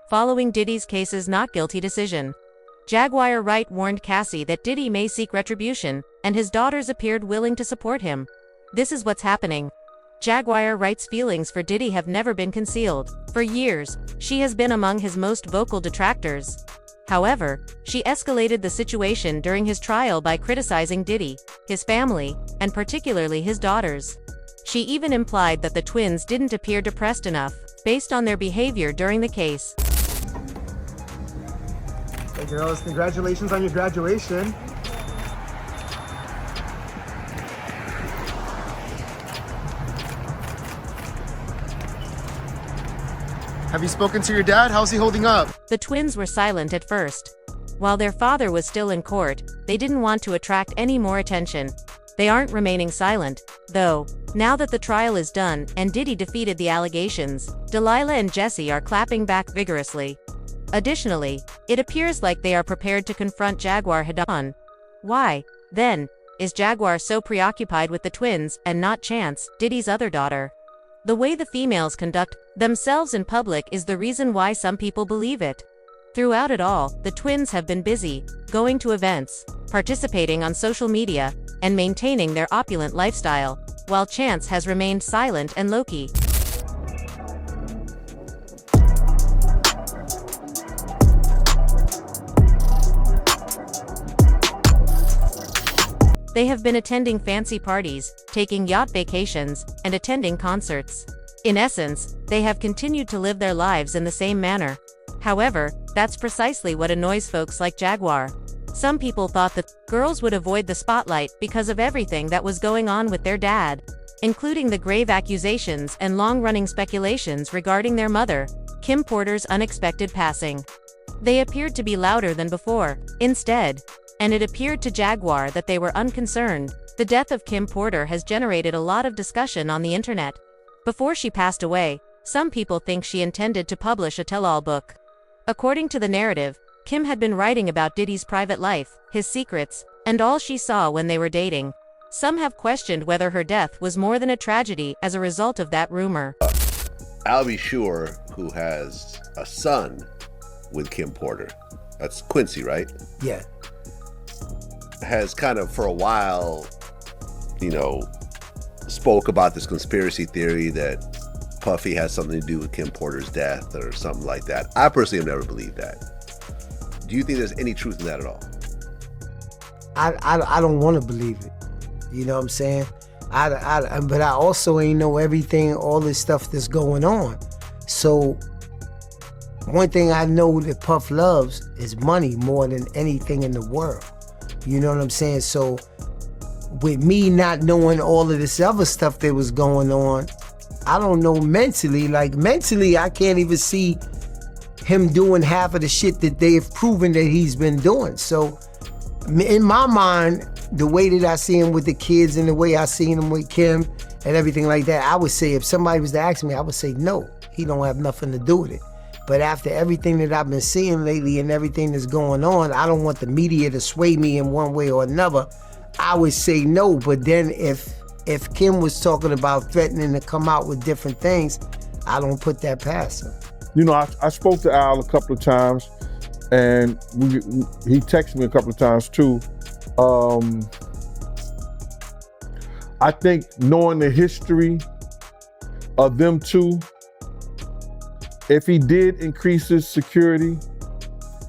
following Diddy's case's not guilty decision. Jaguar Wright warned Cassie that Diddy may seek retribution, and his daughters appeared willing to support him. This is what's happening. Jaguar Wright's feelings for Diddy have never been concealed. For years, she has been among his most vocal detractors. However, she escalated the situation during his trial by criticizing Diddy, his family, and particularly his daughters. She even implied that the twins didn't appear depressed enough, based on their behavior during the case. Hey girls, congratulations on your graduation. Have you spoken to your dad? How's he holding up? The twins were silent at first. While their father was still in court, they didn't want to attract any more attention. They aren't remaining silent, though. Now that the trial is done and Diddy defeated the allegations, Delilah and Jesse are clapping back vigorously. Additionally, it appears like they are prepared to confront Jaguar head-on. Why, then, is Jaguar so preoccupied with the twins and not Chance, Diddy's other daughter? The way the females conduct themselves in public is the reason why some people believe it. Throughout it all, the twins have been busy, going to events, participating on social media, and maintaining their opulent lifestyle, while Chance has remained silent and low-key. They have been attending fancy parties, taking yacht vacations, and attending concerts. In essence, they have continued to live their lives in the same manner. However, that's precisely what annoys folks like Jaguar. Some people thought that girls would avoid the spotlight because of everything that was going on with their dad, including the grave accusations and long-running speculations regarding their mother, Kim Porter's unexpected passing. They appeared to be louder than before, instead, and it appeared to Jaguar that they were unconcerned. The death of Kim Porter has generated a lot of discussion on the internet. Before she passed away, some people think she intended to publish a tell-all book. According to the narrative, Kim had been writing about Diddy's private life, his secrets, and all she saw when they were dating. Some have questioned whether her death was more than a tragedy as a result of that rumor. I'll Be Sure, who has a son with Kim Porter. That's Quincy, right? Yeah. Has kind of for a while, spoke about this conspiracy theory that Puffy has something to do with Kim Porter's death or something like that. I personally have never believed that. Do you think there's any truth in that at all? I don't want to believe it. You know what I'm saying? But I also ain't know everything, all this stuff that's going on. So one thing I know that Puff loves is money more than anything in the world. You know what I'm saying? So with me not knowing all of this other stuff that was going on, I don't know mentally. Like mentally, I can't even see him doing half of the shit that they've proven that he's been doing. So in my mind, the way that I see him with the kids and the way I seen him with Kim and everything like that, I would say if somebody was to ask me, I would say no, he don't have nothing to do with it. But after everything that I've been seeing lately and everything that's going on, I don't want the media to sway me in one way or another. I would say no, but then if Kim was talking about threatening to come out with different things, I don't put that past her. You know, I spoke to Al a couple of times, and he texted me a couple of times too. I think knowing the history of them two, if he did increase his security,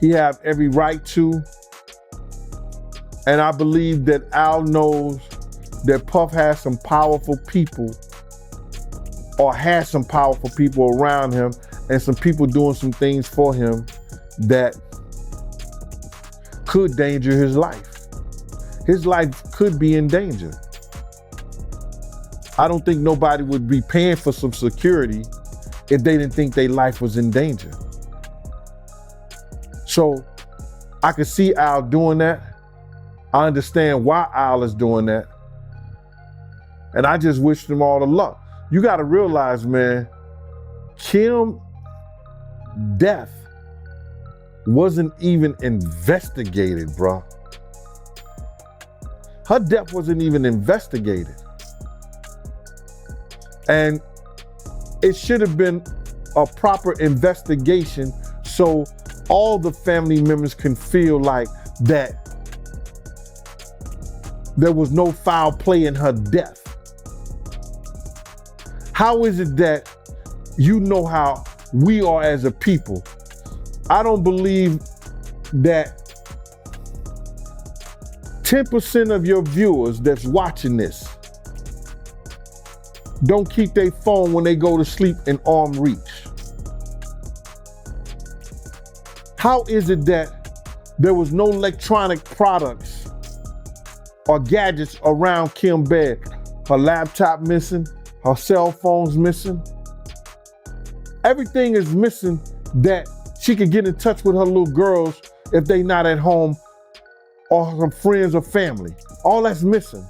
he have every right to. And I believe that Al knows that Puff has some powerful people, or has some powerful people around him, and some people doing some things for him that could danger his life. His life could be in danger. I don't think nobody would be paying for some security if they didn't think their life was in danger. So I could see Al doing that. I understand why Al is doing that. And I just wish them all the luck. You gotta realize, man, Kim's death wasn't even investigated, bro. Her death wasn't even investigated. And it should have been a proper investigation so all the family members can feel like that there was no foul play in her death. How is it that you know how we are as a people? I don't believe that 10% of your viewers that's watching this don't keep their phone when they go to sleep in arm reach. How is it that there was no electronic products or gadgets around Kim's bed? Her laptop missing, her cell phone's missing. Everything is missing that she could get in touch with her little girls if they not at home or her friends or family. All that's missing.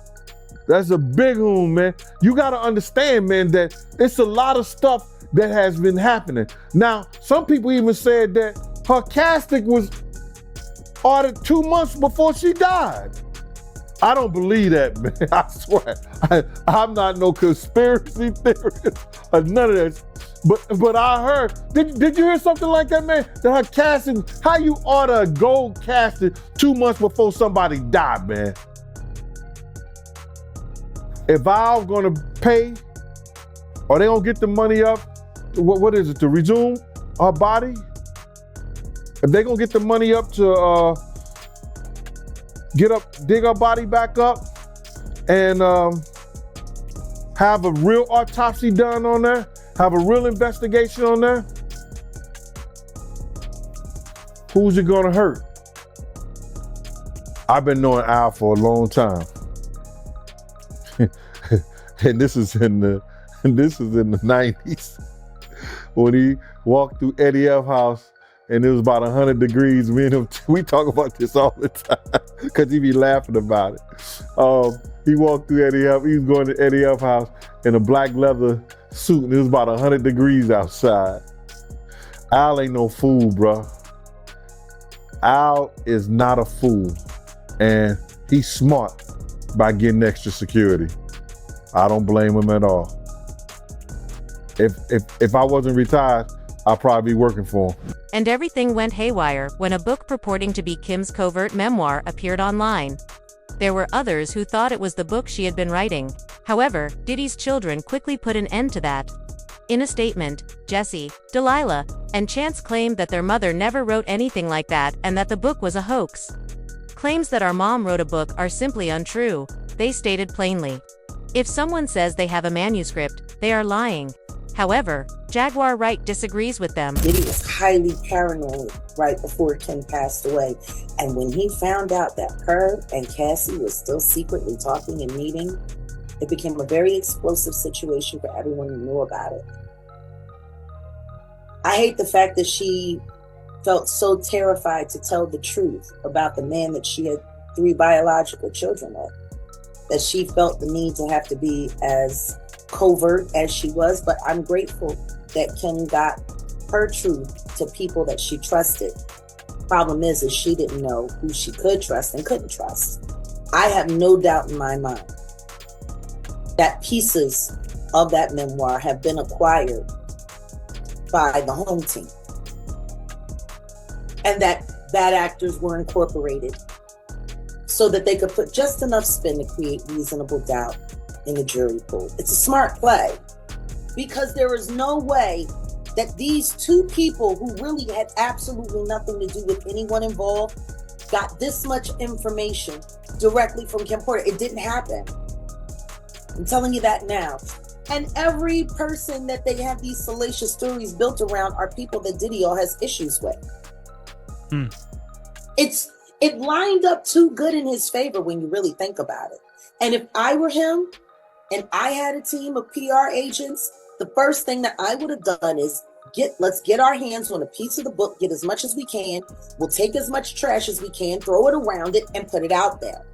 That's a big one, man. You gotta understand, man, that it's a lot of stuff that has been happening. Now, some people even said that her casket was ordered 2 months before she died. I don't believe that, man. I swear. I'm not no conspiracy theorist or none of that. But I heard, did you hear something like that, man? That her casket, how you order a gold casket 2 months before somebody died, man? If I was gonna pay, or they gonna get the money up, what is it, to resume her body? If they gonna get the money up to dig her body back up and have a real autopsy done on there, have a real investigation on there, who's it gonna hurt? I've been knowing Al for a long time. And this is in the 90s when he walked through Eddie F house and it was about 100 degrees. Me and him, we talk about this all the time because he be laughing about it. He walked through Eddie F, he was going to Eddie F house in a black leather suit and it was about 100 degrees outside. Al ain't no fool, bro. Al is not a fool and he's smart by getting extra security. I don't blame him at all. If I wasn't retired, I'd probably be working for him. And everything went haywire when a book purporting to be Kim's covert memoir appeared online. There were others who thought it was the book she had been writing. However, Diddy's children quickly put an end to that. In a statement, Jesse, Delilah, and Chance claimed that their mother never wrote anything like that and that the book was a hoax. Claims that our mom wrote a book are simply untrue, they stated plainly. If someone says they have a manuscript, they are lying. However, Jaguar Wright disagrees with them. Diddy was highly paranoid right before Kim passed away. And when he found out that her and Cassie were still secretly talking and meeting, it became a very explosive situation for everyone who knew about it. I hate the fact that she felt so terrified to tell the truth about the man that she had 3 biological children with, that she felt the need to have to be as covert as she was. But I'm grateful that Kim got her truth to people that she trusted. Problem is she didn't know who she could trust and couldn't trust. I have no doubt in my mind that pieces of that memoir have been acquired by the home team and that bad actors were incorporated so that they could put just enough spin to create reasonable doubt in the jury pool. It's a smart play because there is no way that these 2 people who really had absolutely nothing to do with anyone involved got this much information directly from Kim Porter. It didn't happen. I'm telling you that now. And every person that they have these salacious stories built around are people that Diddy has issues with. It lined up too good in his favor when you really think about it. And if I were him and I had a team of PR agents, the first thing that I would have done is let's get our hands on a piece of the book, get as much as we can. We'll take as much trash as we can, throw it around it and put it out there.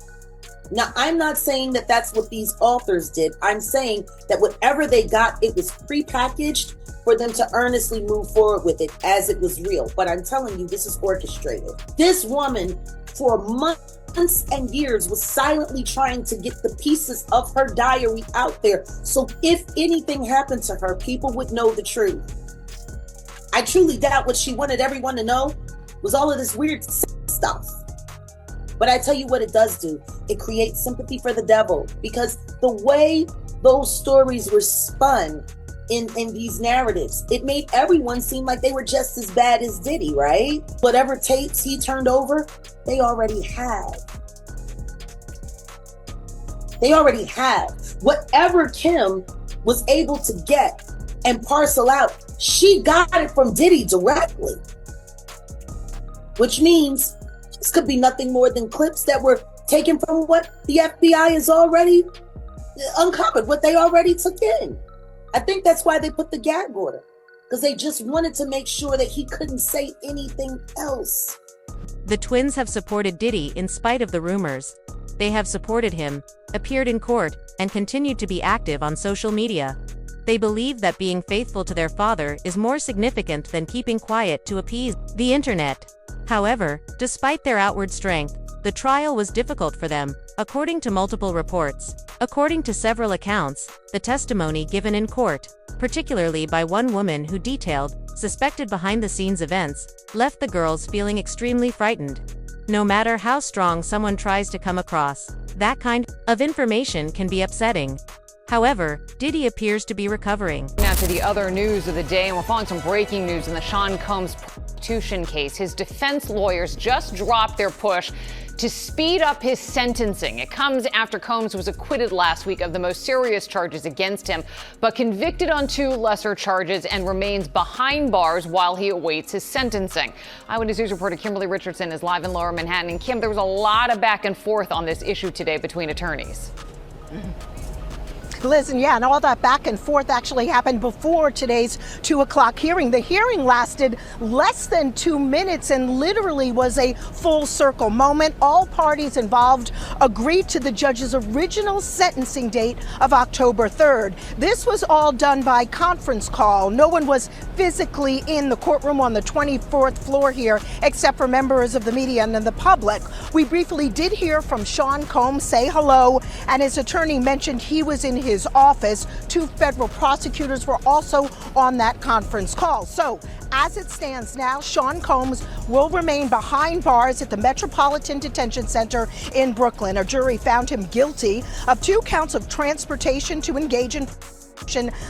Now, I'm not saying that that's what these authors did. I'm saying that whatever they got, it was prepackaged for them to earnestly move forward with it as it was real. But I'm telling you, this is orchestrated. This woman, for months and years, was silently trying to get the pieces of her diary out there. So if anything happened to her, people would know the truth. I truly doubt what she wanted everyone to know was all of this weird stuff. But I tell you what it does do. It creates sympathy for the devil, because the way those stories were spun in these narratives, it made everyone seem like they were just as bad as Diddy, right? Whatever tapes he turned over, they already had. They already have. Whatever Kim was able to get and parcel out, she got it from Diddy directly. Which means this could be nothing more than clips that were taken from what the FBI has already uncovered, what they already took in. I think that's why they put the gag order, because they just wanted to make sure that he couldn't say anything else. The twins have supported Diddy in spite of the rumors. They have supported him, appeared in court, and continued to be active on social media. They believe that being faithful to their father is more significant than keeping quiet to appease the internet. However, despite their outward strength, the trial was difficult for them, according to multiple reports. According to several accounts, the testimony given in court, particularly by one woman who detailed suspected behind-the-scenes events, left the girls feeling extremely frightened. No matter how strong someone tries to come across, that kind of information can be upsetting. However, Diddy appears to be recovering. Now to the other news of the day, and we're following some breaking news in the Sean Combs prostitution case. His defense lawyers just dropped their push to speed up his sentencing. It comes after Combs was acquitted last week of the most serious charges against him, but convicted on 2 lesser charges and remains behind bars while he awaits his sentencing. Eyewitness News reporter Kimberly Richardson is live in Lower Manhattan. And Kim, there was a lot of back and forth on this issue today between attorneys. Liz, and all that back and forth actually happened before today's 2 o'clock hearing. The hearing lasted less than 2 minutes and literally was a full circle moment. All parties involved agreed to the judge's original sentencing date of October 3rd. This was all done by conference call. No one was physically in the courtroom on the 24th floor here, except for members of the media and the public. We briefly did hear from Sean Combs say hello, and his attorney mentioned he was in his office. 2 federal prosecutors were also on that conference call. So, as it stands now, Sean Combs will remain behind bars at the Metropolitan Detention Center in Brooklyn. A jury found him guilty of 2 counts of transportation to engage in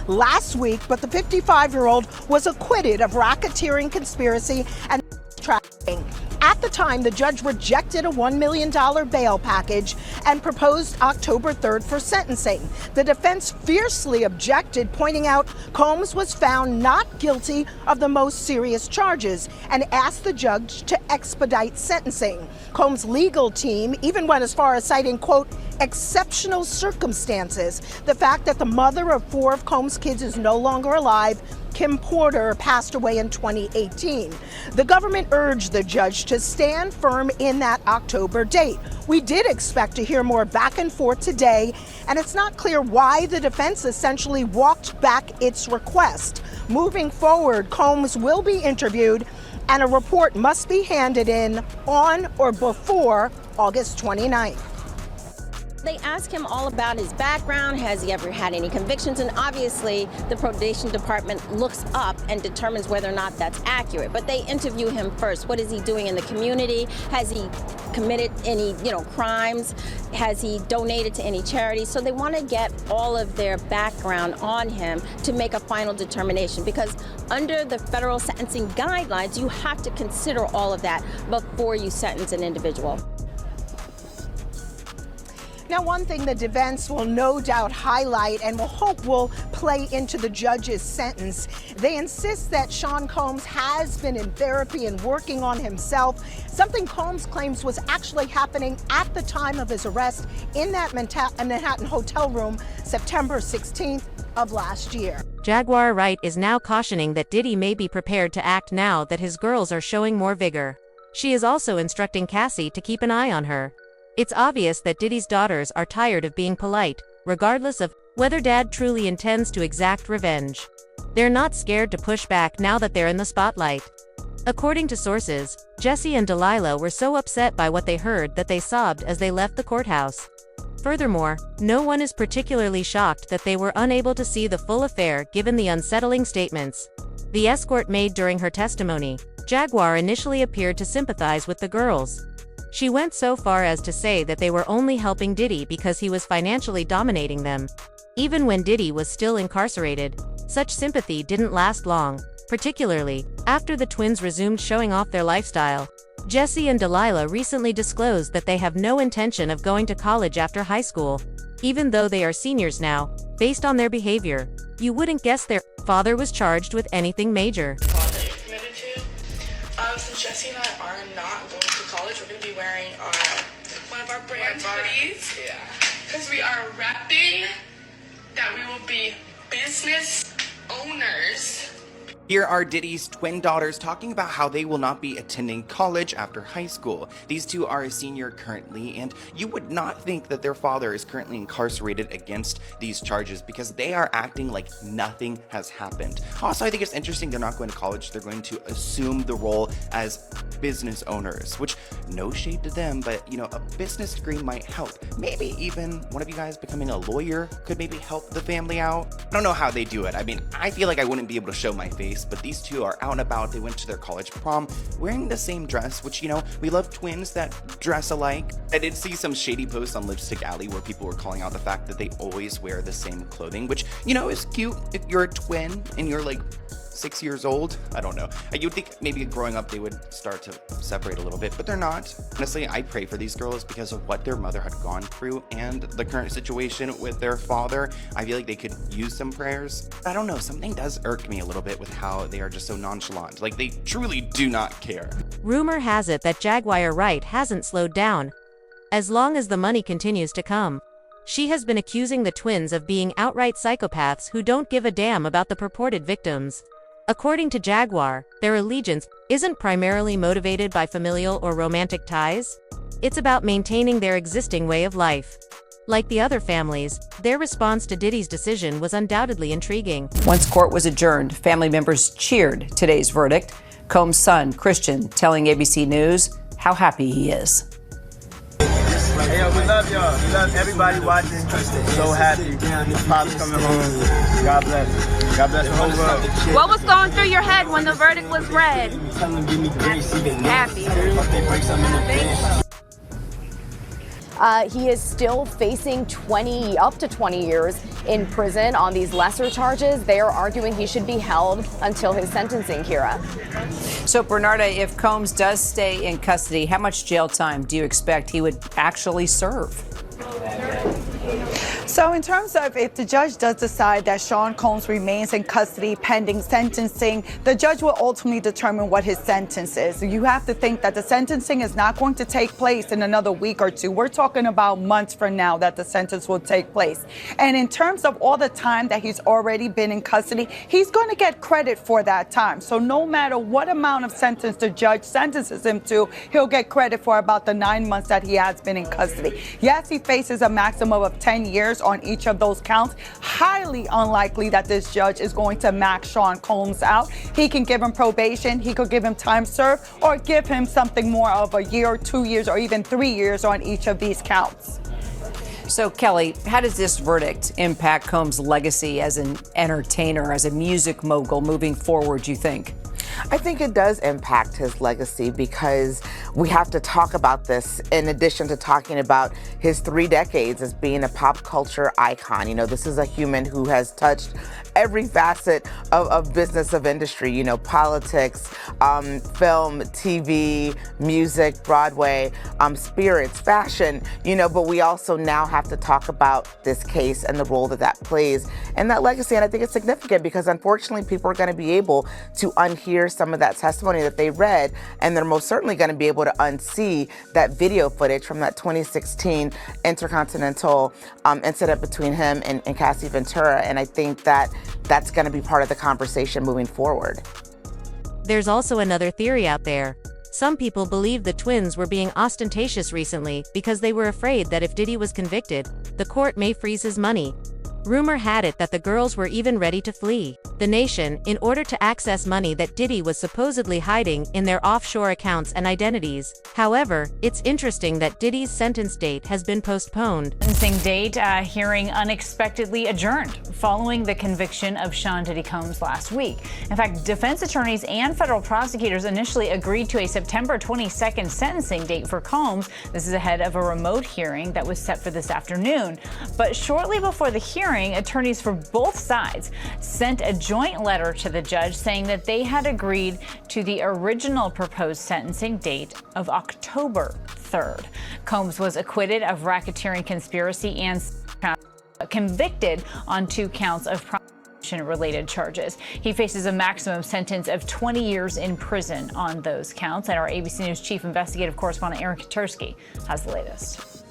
last week, but the 55-year-old was acquitted of racketeering, conspiracy, and trafficking. At the time, the judge rejected a $1 million bail package and proposed October 3rd for sentencing. The defense fiercely objected, pointing out Combs was found not guilty of the most serious charges and asked the judge to expedite sentencing. Combs' legal team even went as far as citing, quote, exceptional circumstances. The fact that the mother of 4 of Combs' kids is no longer alive, Kim Porter, passed away in 2018. The government urged the judge to stand firm in that October date. We did expect to hear more back and forth today, and it's not clear why the defense essentially walked back its request. Moving forward, Combs will be interviewed, and a report must be handed in on or before August 29th. They ask him all about his background. Has he ever had any convictions? And obviously, the probation department looks up and determines whether or not that's accurate. But they interview him first. What is he doing in the community? Has he committed any, crimes? Has he donated to any charity? So they want to get all of their background on him to make a final determination. Because under the federal sentencing guidelines, you have to consider all of that before you sentence an individual. Now, one thing the defense will no doubt highlight and will hope will play into the judge's sentence, they insist that Sean Combs has been in therapy and working on himself, something Combs claims was actually happening at the time of his arrest in that Manhattan hotel room, September 16th of last year. Jaguar Wright is now cautioning that Diddy may be prepared to act now that his girls are showing more vigor. She is also instructing Cassie to keep an eye on her. It's obvious that Diddy's daughters are tired of being polite, regardless of whether Dad truly intends to exact revenge. They're not scared to push back now that they're in the spotlight. According to sources, Jesse and Delilah were so upset by what they heard that they sobbed as they left the courthouse. Furthermore, no one is particularly shocked that they were unable to see the full affair given the unsettling statements the escort made during her testimony. Jaguar initially appeared to sympathize with the girls. She went so far as to say that they were only helping Diddy because he was financially dominating them. Even when Diddy was still incarcerated, such sympathy didn't last long, particularly after the twins resumed showing off their lifestyle. Jesse and Delilah recently disclosed that they have no intention of going to college after high school, even though they are seniors now. Based on their behavior, you wouldn't guess their father was charged with anything major. Committed to. Since Jesse and I are not going to college, we're going to be wearing one of our brand hoodies. Yeah. Because we are rapping that we will be business owners. Here are Diddy's twin daughters talking about how they will not be attending college after high school. These two are a senior currently, and you would not think that their father is currently incarcerated against these charges because they are acting like nothing has happened. Also, I think it's interesting they're not going to college. They're going to assume the role as business owners, which no shade to them, but you know, a business degree might help. Maybe even one of you guys becoming a lawyer could maybe help the family out. I don't know how they do it. I mean, I feel like I wouldn't be able to show my face, but these two are out and about. They went to their college prom wearing the same dress, which, you know, we love twins that dress alike. I did see some shady posts on Lipstick Alley where people were calling out the fact that they always wear the same clothing, which, you know, is cute if you're a twin and you're like 6 years old. I don't know. You'd think maybe growing up they would start to separate a little bit, but they're not. Honestly, I pray for these girls because of what their mother had gone through and the current situation with their father. I feel like they could use some prayers. I don't know, something does irk me a little bit with how they are just so nonchalant. Like, they truly do not care. Rumor has it that Jaguar Wright hasn't slowed down. As long as the money continues to come. She has been accusing the twins of being outright psychopaths who don't give a damn about the purported victims. According to Jaguar, their allegiance isn't primarily motivated by familial or romantic ties. It's about maintaining their existing way of life. Like the other families, their response to Diddy's decision was undoubtedly intriguing. Once court was adjourned, family members cheered today's verdict. Combs' son, Christian, telling ABC News how happy he is. Hey, yo, we love y'all. We love everybody watching. So happy. Pop's coming home. God bless. God bless the whole world. What was going through your head when the verdict was read? Happy. He is still facing up to 20 years in prison on these lesser charges. They are arguing he should be held until his sentencing, Kira. So, Bernarda, if Combs does stay in custody, how much jail time do you expect he would actually serve? So in terms of if the judge does decide that Sean Combs remains in custody pending sentencing, the judge will ultimately determine what his sentence is. You have to think that the sentencing is not going to take place in another week or two. We're talking about months from now that the sentence will take place. And in terms of all the time that he's already been in custody, he's going to get credit for that time. So no matter what amount of sentence the judge sentences him to, he'll get credit for about the 9 months that he has been in custody. Yes, he faces a maximum of 10 years on each of those counts. Highly unlikely that this judge is going to max Sean Combs out. He can give him probation, he could give him time served, or give him something more of a year, 2 years, or even 3 years on each of these counts. So, Kelly, how does this verdict impact Combs' legacy as an entertainer, as a music mogul moving forward, you think? I think it does impact his legacy because we have to talk about this in addition to talking about his 3 decades as being a pop culture icon. You know, this is a human who has touched every facet of business, of industry, you know, politics, film, TV, music, Broadway, spirits, fashion, you know, but we also now have to talk about this case and the role that that plays and that legacy. And I think it's significant because unfortunately people are going to be able to unhear some of that testimony that they read, and they're most certainly going to be able to unsee that video footage from that 2016 Intercontinental incident between him and Cassie Ventura. And I think that that's going to be part of the conversation moving forward. There's also another theory out there. Some people believe the twins were being ostentatious recently because they were afraid that if Diddy was convicted, the court may freeze his money. Rumor had it that the girls were even ready to flee the nation in order to access money that Diddy was supposedly hiding in their offshore accounts and identities. However, it's interesting that Diddy's sentence date has been postponed. Sentencing date hearing unexpectedly adjourned following the conviction of Sean Diddy Combs last week. In fact, defense attorneys and federal prosecutors initially agreed to a September 22nd sentencing date for Combs. This is ahead of a remote hearing that was set for this afternoon. But shortly before the hearing, attorneys for both sides sent a joint letter to the judge saying that they had agreed to the original proposed sentencing date of October 3rd. Combs was acquitted of racketeering conspiracy and convicted on 2 counts of prostitution-related charges. He faces a maximum sentence of 20 years in prison on those counts. And our ABC News chief investigative correspondent Aaron Katursky has the latest.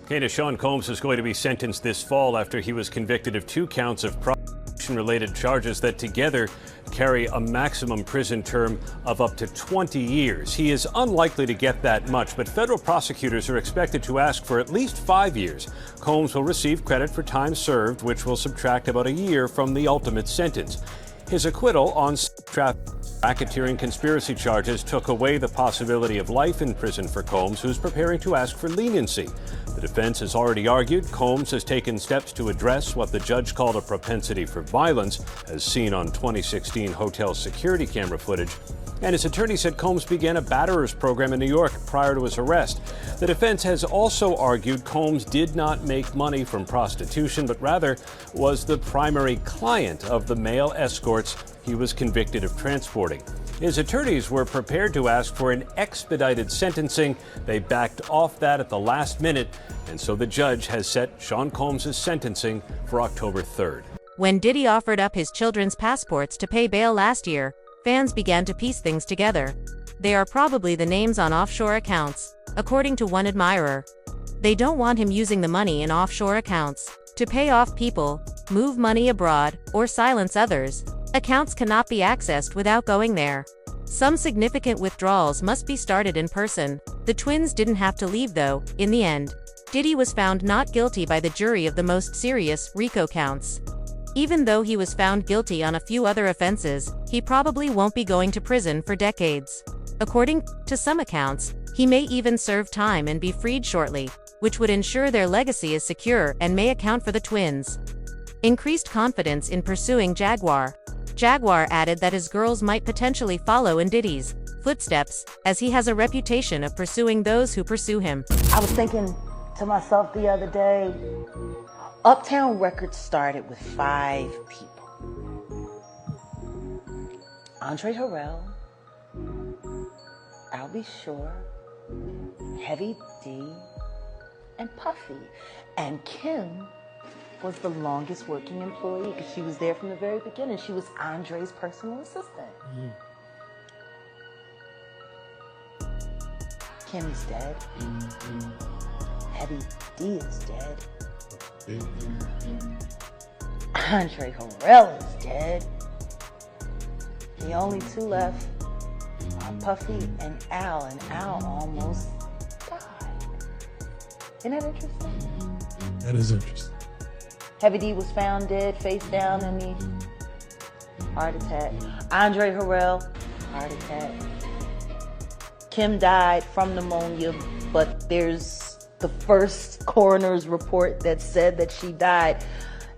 Okay, Sean Combs is going to be sentenced this fall after he was convicted of 2 counts of prostitution-related charges that together carry a maximum prison term of up to 20 years. He is unlikely to get that much, but federal prosecutors are expected to ask for at least 5 years. Combs will receive credit for time served, which will subtract about a year from the ultimate sentence. His acquittal on racketeering conspiracy charges took away the possibility of life in prison for Combs, who's preparing to ask for leniency. The defense has already argued Combs has taken steps to address what the judge called a propensity for violence, as seen on 2016 hotel security camera footage. And his attorney said Combs began a batterers program in New York prior to his arrest. The defense has also argued Combs did not make money from prostitution, but rather was the primary client of the male escorts he was convicted of transporting. His attorneys were prepared to ask for an expedited sentencing. They backed off that at the last minute, and so the judge has set Sean Combs' sentencing for October 3rd. When Diddy offered up his children's passports to pay bail last year, fans began to piece things together. They are probably the names on offshore accounts, according to one admirer. They don't want him using the money in offshore accounts to pay off people, move money abroad, or silence others. Accounts cannot be accessed without going there. Some significant withdrawals must be started in person. The twins didn't have to leave though, in the end. Diddy was found not guilty by the jury of the most serious RICO counts. Even though he was found guilty on a few other offenses, he probably won't be going to prison for decades. According to some accounts, he may even serve time and be freed shortly, which would ensure their legacy is secure and may account for the twins' increased confidence in pursuing Jaguar. Jaguar added that his girls might potentially follow in Diddy's footsteps, as he has a reputation of pursuing those who pursue him. I was thinking to myself the other day, Uptown Records started with 5 people. Andre Harrell, I'll Be Sure, Heavy D, and Puffy. And Kim was the longest working employee because she was there from the very beginning. She was Andre's personal assistant. Kim's dead. Heavy D is dead. Andre Harrell is dead. The only 2 left are Puffy and Al almost died. Isn't that interesting? That is interesting. Heavy D was found dead, face down in the heart attack. Andre Harrell, heart attack. Kim died from pneumonia, but there's the first coroner's report that said that she died.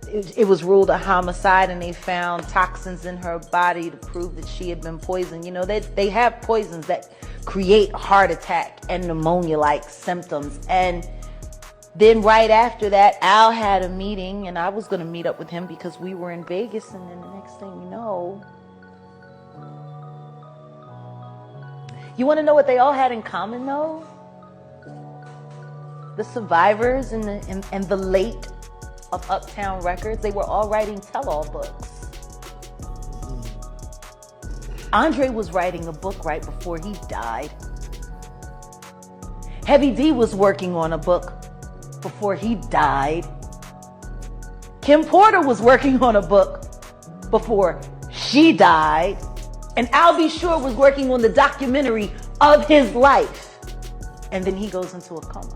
It was ruled a homicide, and they found toxins in her body to prove that she had been poisoned. You know, they have poisons that create heart attack and pneumonia-like symptoms. And then right after that, Al had a meeting, and I was going to meet up with him because we were in Vegas, and then the next thing you know, you want to know what they all had in common, though? The survivors and the late of Uptown Records, they were all writing tell-all books. Andre was writing a book right before he died. Heavy D was working on a book before he died. Kim Porter was working on a book before she died. And Al B. Sure was working on the documentary of his life. And then he goes into a coma.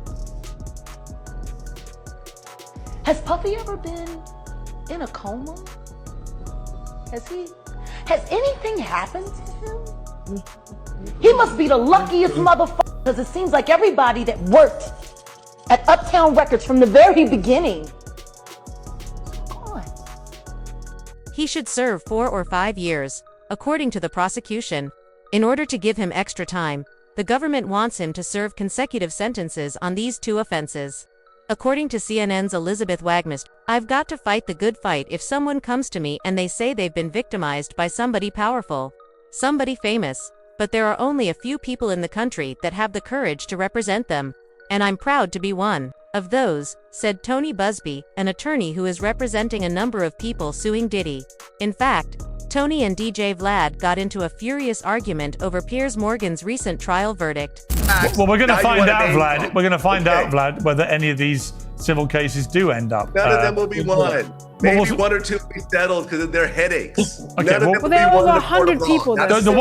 Has Puffy ever been in a coma? Has anything happened to him? He must be the luckiest motherfucker, because it seems like everybody that worked at Uptown Records from the very beginning. He should serve 4 or 5 years, according to the prosecution. In order to give him extra time, the government wants him to serve consecutive sentences on these 2 offenses. According to CNN's Elizabeth Wagmist, I've got to fight the good fight if someone comes to me and they say they've been victimized by somebody powerful, somebody famous, but there are only a few people in the country that have the courage to represent them, and I'm proud to be one of those, said Tony Busby, an attorney who is representing a number of people suing Diddy. In fact, Tony and DJ Vlad got into a furious argument over Piers Morgan's recent trial verdict. Well, we're going to find out, Vlad. We're going to find out, Vlad, whether any of these civil cases do end up. None of them will be won. Maybe 1 or 2 will be settled because of their headaches. Okay, well, there are over 100 people. The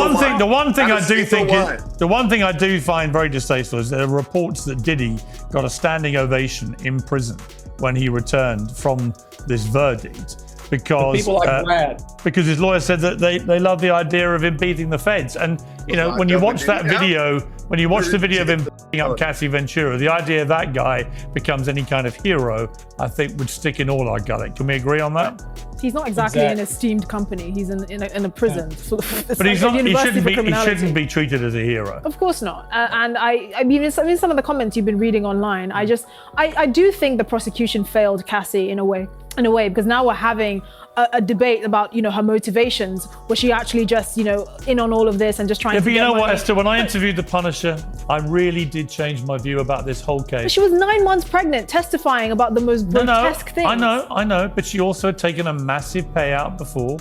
one thing I do find very distasteful is there are reports that Diddy got a standing ovation in prison when he returned from this verdict. Because people like Brad. Because his lawyer said that they love the idea of him beating the feds, and you know when you watch that video, when you watch the video of him beating up Cassie Ventura, the idea that guy becomes any kind of hero, I think would stick in all our gullet. Can we agree on that? He's not exactly an esteemed company. He's in a prison. But he's not. He shouldn't be treated as a hero. Of course not. And I mean, some of the comments you've been reading online, I do think the prosecution failed Cassie in a way, because now we're having a debate about, you know, her motivations. Was she actually just, you know, in on all of this and just trying to but get you know money? what, Esther, when I interviewed the Punisher, I really did change my view about this whole case. But she was 9 months pregnant, testifying about the most grotesque things. I know, but she also had taken a massive payout before.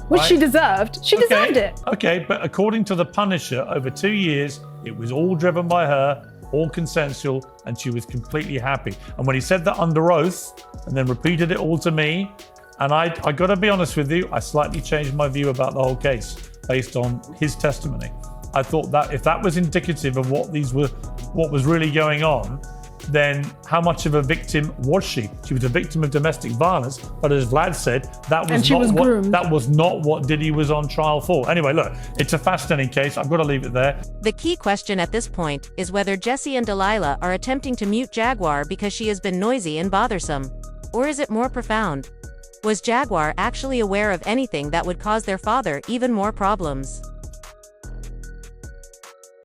Which she deserved. She deserved it. Okay, but according to the Punisher, over 2 years, it was all driven by her, all consensual, and she was completely happy. And when he said that under oath, and then repeated it all to me, and I got to be honest with you, I slightly changed my view about the whole case based on his testimony. I thought that if that was indicative of what was really going on, then how much of a victim was she? She was a victim of domestic violence, but as Vlad said, that was not what Diddy was on trial for. Anyway, look, it's a fascinating case. I've got to leave it there. The key question at this point is whether Jesse and Delilah are attempting to mute Jaguar because she has been noisy and bothersome. Or is it more profound? Was Jaguar actually aware of anything that would cause their father even more problems?